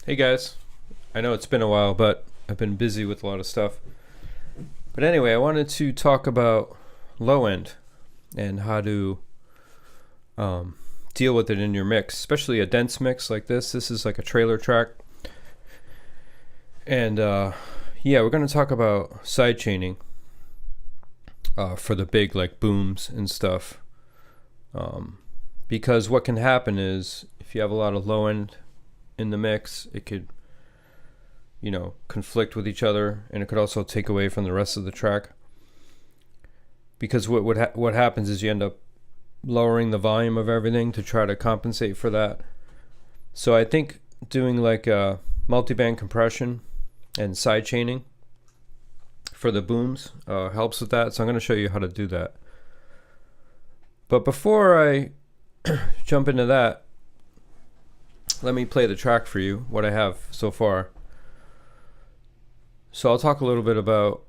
Hey guys, I know it's been a while, but I've been busy with a lot of stuff. But anyway, I wanted to talk about low end and how to deal with it in your mix, especially a dense mix like this. This is like a trailer track. And yeah, we're going to talk about sidechaining for the big like booms and stuff. Because what can happen is if you have a lot of low end in the mix, it could, conflict with each other, and it could also take away from the rest of the track. Because what happens is you end up lowering the volume of everything to try to compensate for that. So I think doing like a multiband compression and side chaining for the booms helps with that. So I'm going to show you how to do that. But before I jump into that, let me play the track for you, what I have so far. So I'll talk a little bit about,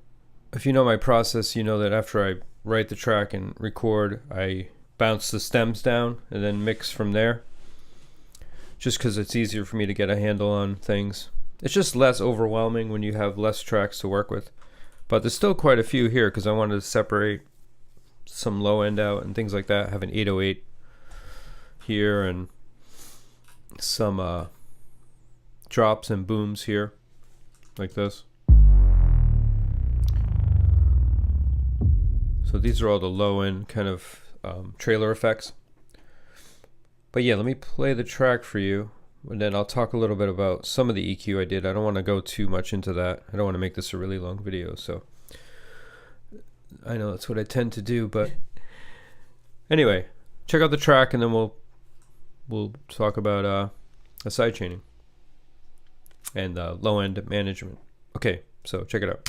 if you know my process, you know that after I write the track and record, I bounce the stems down and then mix from there. Just because it's easier for me to get a handle on things. It's just less overwhelming when you have less tracks to work with. But there's still quite a few here because I wanted to separate some low end out and things like that. I have an 808 here and some drops and booms here like this. So these are all the low end kind of trailer effects. But yeah, let me play the track for you, and then I'll talk a little bit about some of the EQ I did. I don't want to go too much into that. I don't want to make this a really long video, so I know that's what I tend to do. But anyway, check out the track, and then we'll talk about a sidechaining and low end management. Okay, so check it out.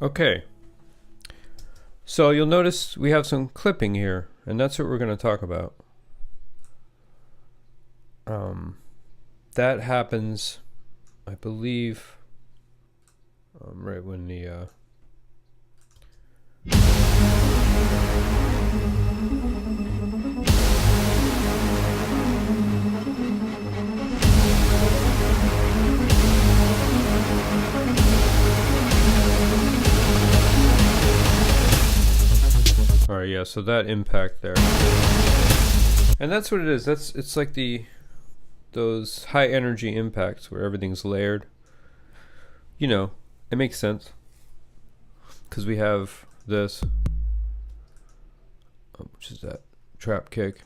Okay, so you'll notice we have some clipping here, and that's what we're going to talk about. That happens, I believe, right when the yeah, so that impact there. And that's what it is. It's like those high energy impacts where everything's layered. You know, it makes sense. Because we have this, which is that trap kick.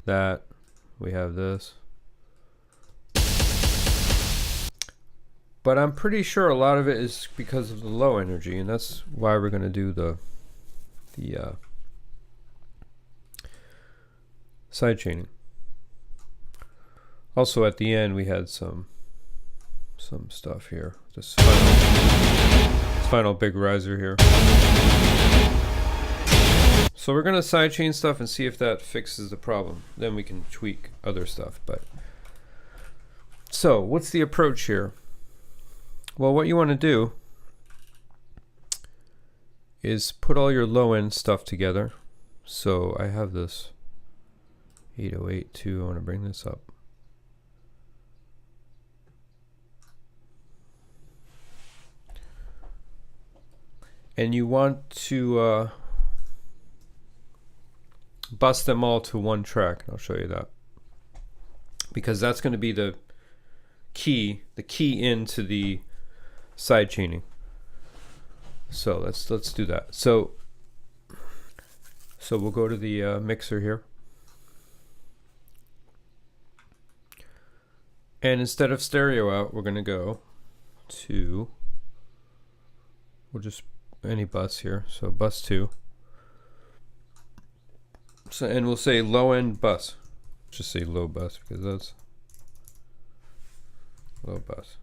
That, we have this. But I'm pretty sure a lot of it is because of the low energy, and that's why we're going to do the side chaining. Also at the end we had some stuff here. This final big riser here. So we're going to sidechain stuff and see if that fixes the problem. Then we can tweak other stuff. But so what's the approach here? Well, what you want to do is put all your low end stuff together. So I have this 808 too. I want to bring this up. And you want to bust them all to one track. I'll show you that, because that's going to be the key into the side chaining. So let's do that. So we'll go to the mixer here, and instead of stereo out, we're going to go to, we'll just any bus here, so bus 2. So, and we'll say low end bus. Just say low bus because that's low bus.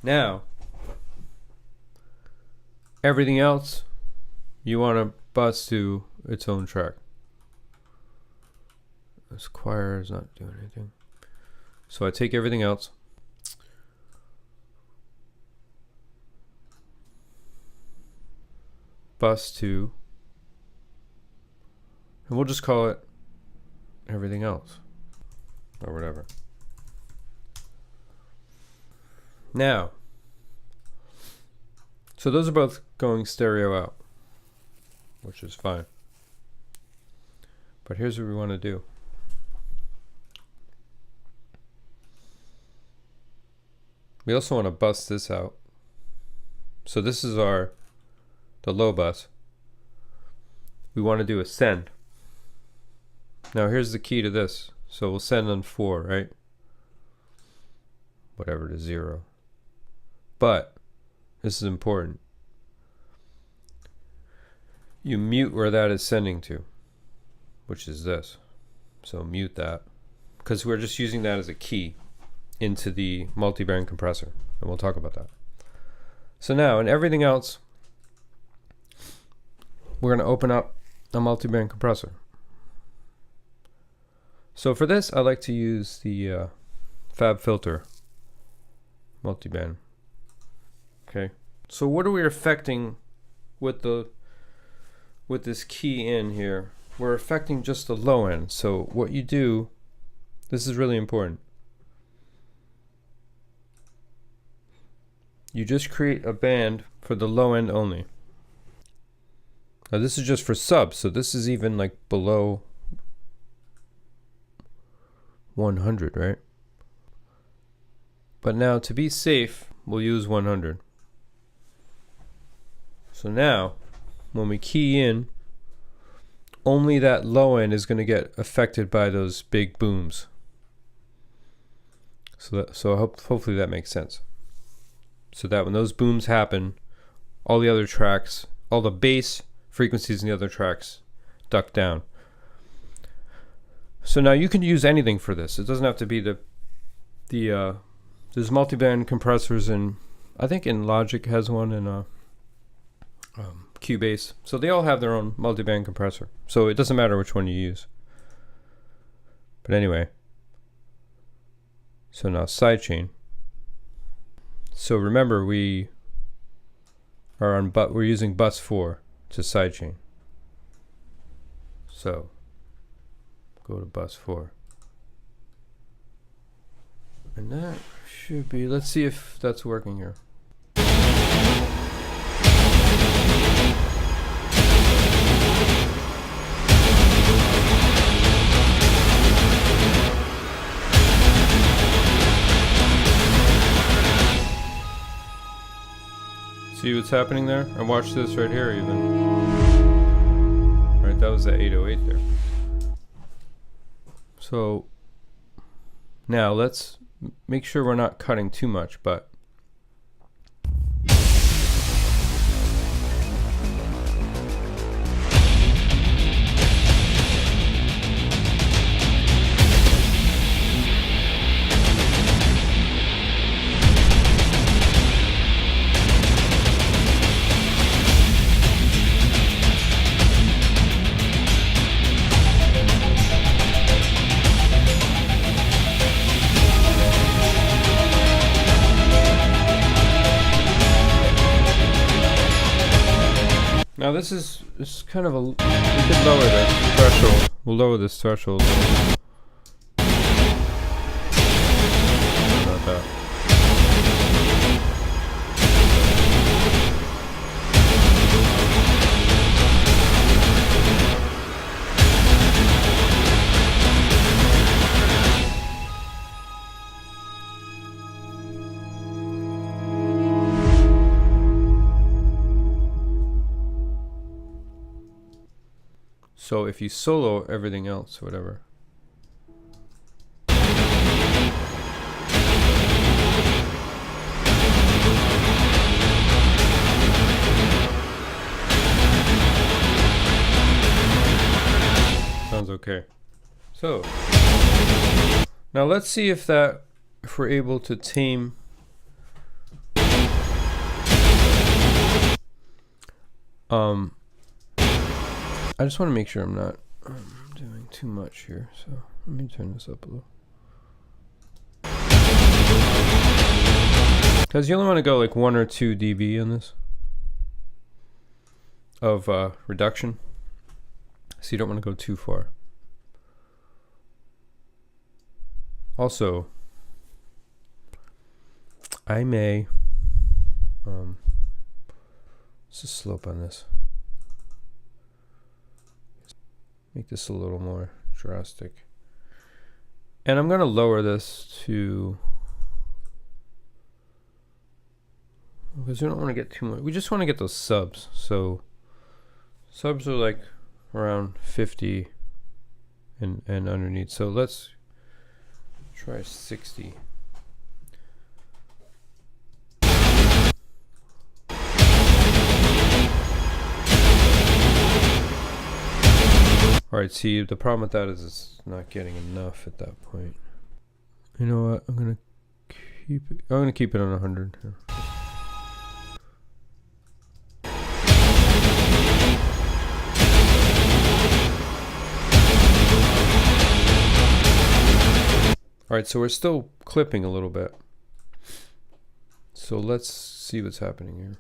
Now, everything else you want to bus to its own track. This choir is not doing anything. So I take everything else. Bus to, and we'll just call it everything else or whatever. Now, so those are both going stereo out, which is fine. But here's what we want to do. We also want to bust this out. So this is the low bus. We want to do a send. Now here's the key to this. So we'll send on 4, right? Whatever to 0. But this is important. You mute where that is sending to, which is this. So mute that, because we're just using that as a key into the multi-band compressor, and we'll talk about that. So now, in everything else, we're going to open up a multi-band compressor. So for this, I like to use the Fab Filter multi-band. Okay. So what are we affecting with this key in here? We're affecting just the low end. So what you do, this is really important. You just create a band for the low end only. Now this is just for subs, so this is even like below 100, right? But now to be safe, we'll use 100. So now, when we key in, only that low end is going to get affected by those big booms. So hopefully that makes sense. So that when those booms happen, all the other tracks, all the bass frequencies in the other tracks duck down. So now you can use anything for this. It doesn't have to be there's multi-band compressors, and I think in Logic has one, and Cubase. So they all have their own multi-band compressor. So it doesn't matter which one you use. But anyway. So now sidechain. So remember, we are on we're using bus 4 to sidechain. So go to bus 4. And that should be, let's see if that's working here. See what's happening there? And watch this right here even. Right, that was the 808 there. So now let's make sure we're not cutting too much, but now this is kind of a, we could lower this threshold. We'll lower this threshold. Not that. So if you solo everything else, whatever. Sounds okay. So now let's see if we're able to tame I just want to make sure I'm not doing too much here, so let me turn this up a little. Because you only want to go like 1 or 2 dB on this of reduction, so you don't want to go too far. Also, I may what's the slope on this? Make this a little more drastic. And I'm going to lower this to, because we don't want to get too much. We just want to get those subs. So subs are like around 50 and underneath. So let's try 60. Alright, see, the problem with that is it's not getting enough at that point. You know what? I'm gonna keep it on 100 here. Alright, so we're still clipping a little bit. So let's see what's happening here.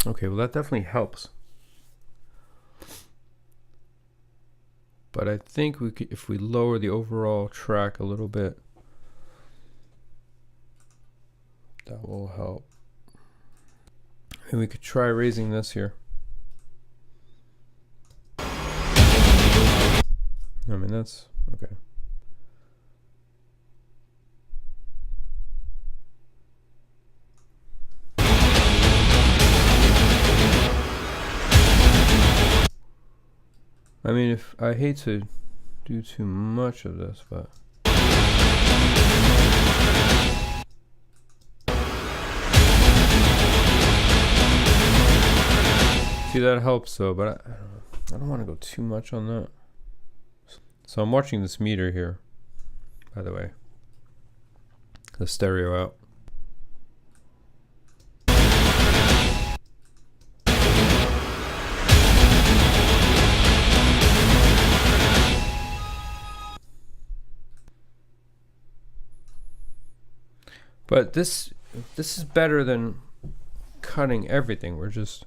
Okay, well that definitely helps. But I think we could, if we lower the overall track a little bit, that will help. And we could try raising this here. I mean, that's okay. I mean, if I hate to do too much of this, but see, that helps though, but I don't want to go too much on that. So I'm watching this meter here, by the way, the stereo out. But this is better than cutting everything. We're just,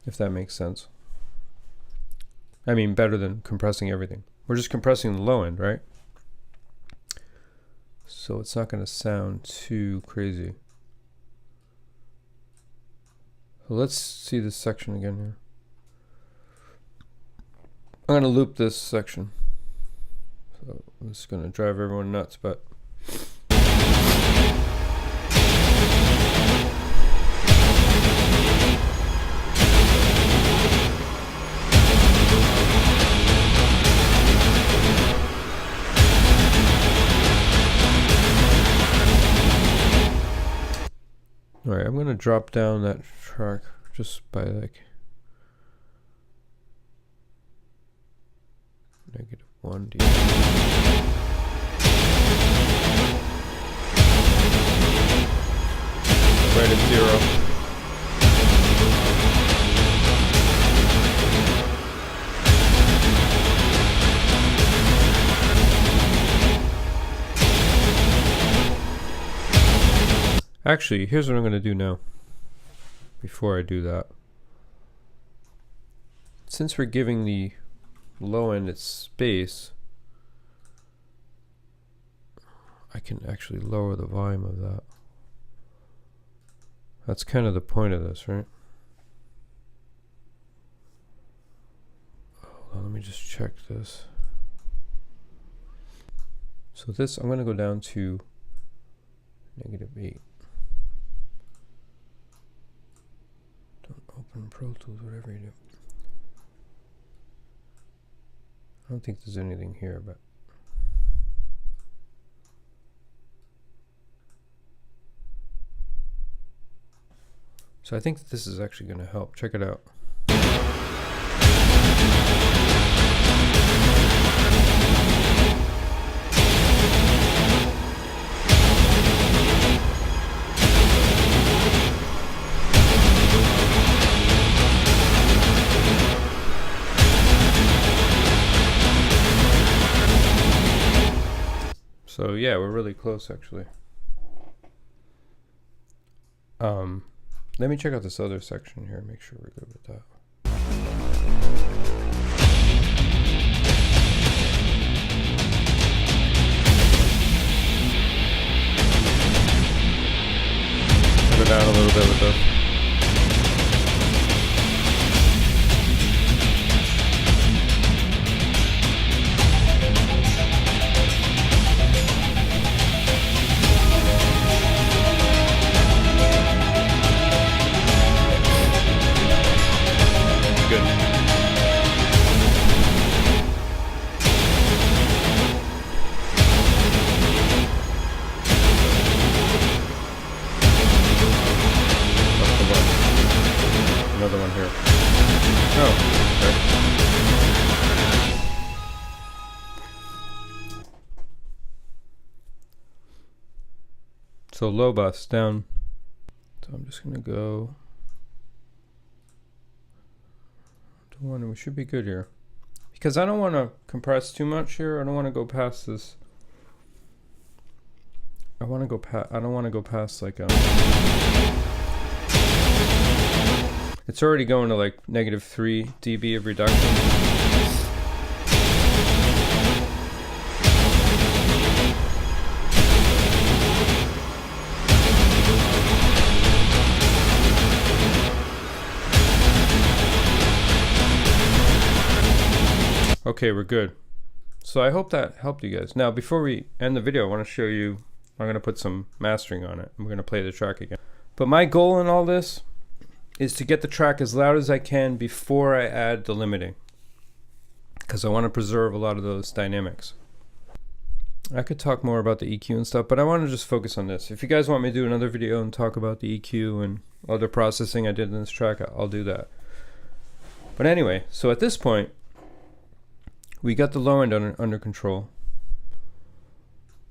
if that makes sense. I mean, better than compressing everything. We're just compressing the low end, right? So it's not going to sound too crazy. So let's see this section again here. I'm going to loop this section. So this is going to drive everyone nuts, but alright, I'm going to drop down that track just by like -1 dB. Right at 0. Actually, here's what I'm going to do now. Before I do that, since we're giving the low end its space, I can actually lower the volume of that. That's kind of the point of this, right? Hold on, let me just check this. So this, I'm going to go down to -8. Don't open Pro Tools, whatever you do. I don't think there's anything here, but so I think that this is actually going to help. Check it out. So yeah, we're really close actually. Let me check out this other section here, make sure we're good with that. Go down a little bit with this. Another one here. Oh, okay. So low bus down. So I'm just gonna go to 1, and we should be good here. Because I don't want to compress too much here. I don't want to go past this. I don't want to go past like it's already going to like -3 dB of reduction. Okay, we're good. So I hope that helped you guys. Now, before we end the video, I want to show you, I'm going to put some mastering on it. I'm going to play the track again. But my goal in all this is to get the track as loud as I can before I add the limiting, because I want to preserve a lot of those dynamics. I could talk more about the EQ and stuff, but I want to just focus on this. If you guys want me to do another video and talk about the EQ and other processing I did in this track, I'll do that. But anyway, so at this point, we got the low end under control.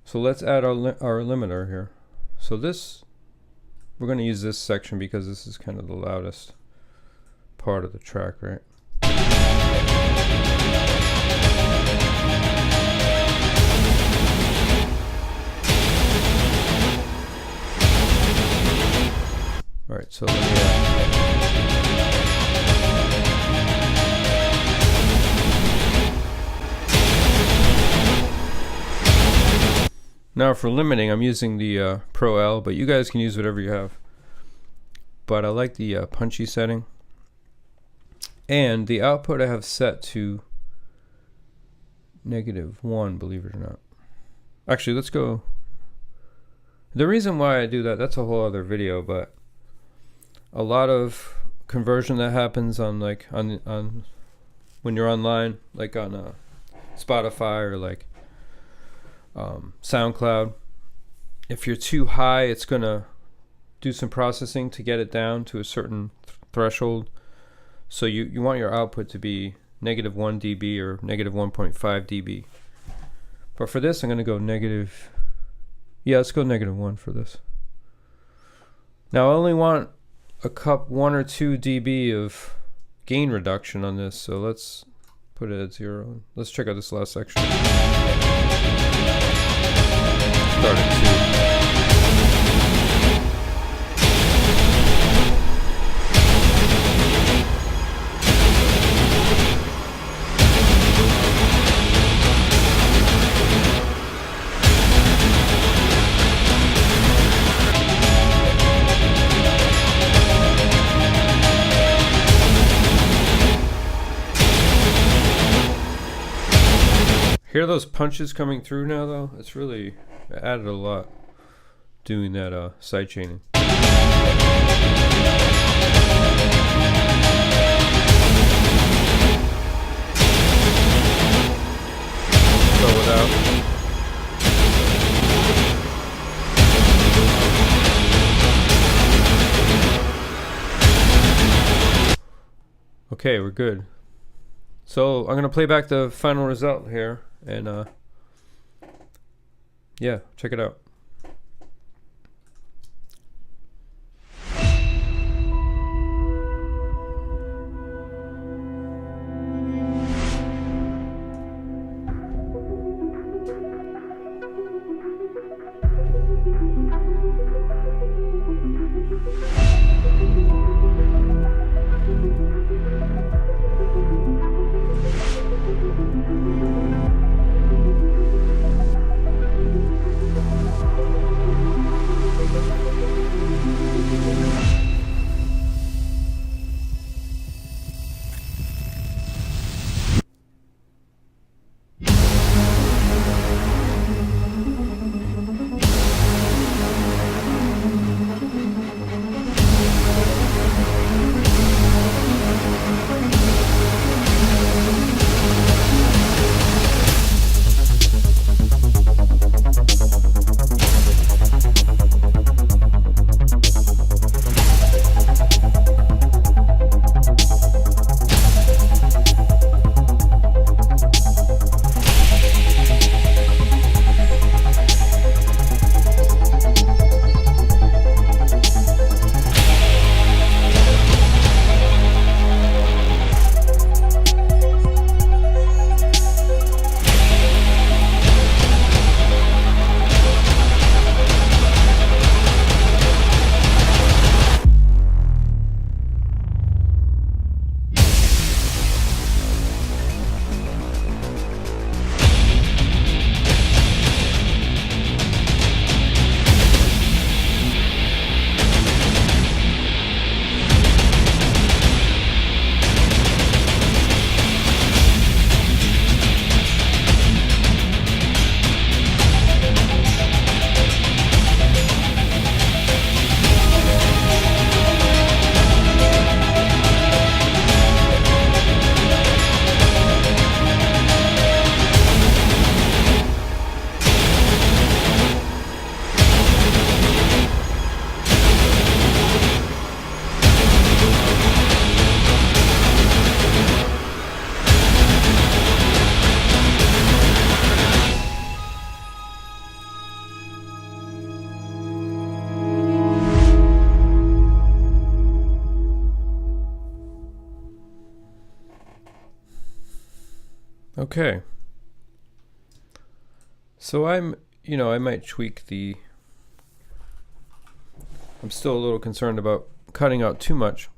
So let's add our limiter here. So this, we're going to use this section because this is kind of the loudest part of the track, right? All right, so let me now for limiting, I'm using the Pro L, but you guys can use whatever you have. But I like the punchy setting. And the output I have set to -1, believe it or not. Actually, let's go. The reason why I do that, that's a whole other video, but a lot of conversion that happens on on when you're online, like on Spotify or like SoundCloud, if you're too high, it's gonna do some processing to get it down to a certain threshold. So you want your output to be -1 dB or -1.5 dB. But for this, I'm gonna go negative. Yeah, let's go -1 for this. Now I only want a 1 or 2 dB of gain reduction on this, so let's put it at 0. Let's check out this last section. Start at 2. Hear those punches coming through now, though? It's really added a lot doing that sidechaining. So without. Okay, we're good. So I'm gonna play back the final result here, and yeah, check it out. Okay. So I might tweak I'm still a little concerned about cutting out too much,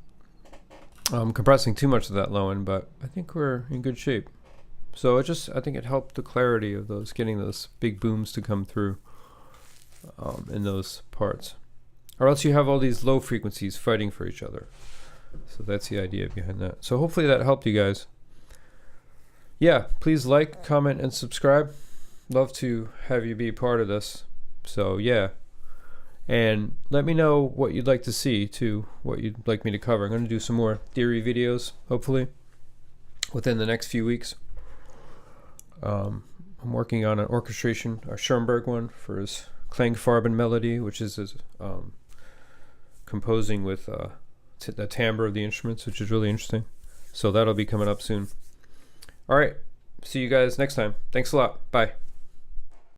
compressing too much of that low end, but I think we're in good shape. So I think it helped the clarity of those, getting those big booms to come through in those parts. Or else you have all these low frequencies fighting for each other. So that's the idea behind that. So hopefully that helped you guys. Yeah, please like, comment, and subscribe. Love to have you be part of this. So yeah. And let me know what you'd like to see too, what you'd like me to cover. I'm going to do some more theory videos, hopefully, within the next few weeks. I'm working on an orchestration, a Schoenberg one, for his Klangfarben melody, which is his composing with the timbre of the instruments, which is really interesting. So that'll be coming up soon. All right. See you guys next time. Thanks a lot. Bye.